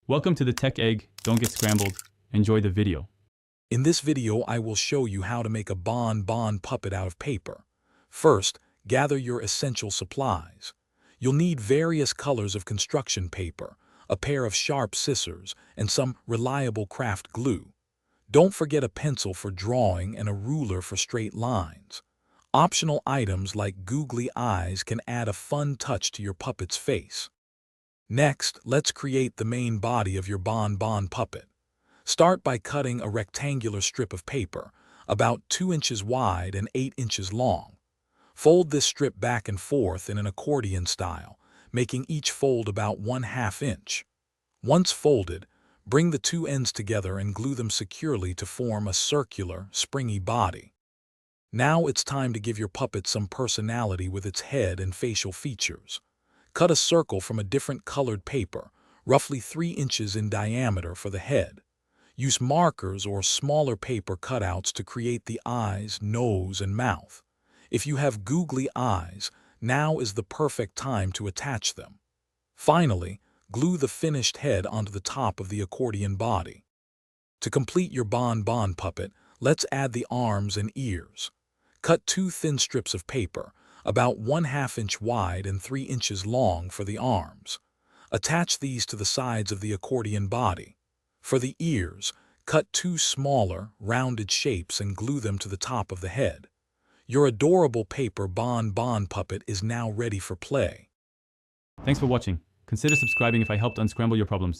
Welcome to the Tech Egg. Don't get scrambled. Enjoy the video. In this video, I will show you how to make a bonbon puppet out of paper. First, gather your essential supplies. You'll need various colors of construction paper, a pair of sharp scissors, and some reliable craft glue. Don't forget a pencil for drawing and a ruler for straight lines. Optional items like googly eyes can add a fun touch to your puppet's face. Next, let's create the main body of your bonbon puppet. Start by cutting a rectangular strip of paper, about 2 inches wide and 8 inches long. Fold this strip back and forth in an accordion style, making each fold about 1/2 inch. Once folded, bring the two ends together and glue them securely to form a circular, springy body. Now it's time to give your puppet some personality with its head and facial features. Cut a circle from a different colored paper, roughly 3 inches in diameter for the head. Use markers or smaller paper cutouts to create the eyes, nose, and mouth. If you have googly eyes, now is the perfect time to attach them. Finally, glue the finished head onto the top of the accordion body. To complete your bonbon puppet, let's add the arms and ears. Cut 2 thin strips of paper, about 1/2 inch wide and 3 inches long for the arms. Attach these to the sides of the accordion body. For the ears, cut 2 smaller, rounded shapes and glue them to the top of the head. Your adorable paper bonbon puppet is now ready for play. Thanks for watching. Consider subscribing if I helped unscramble your problems.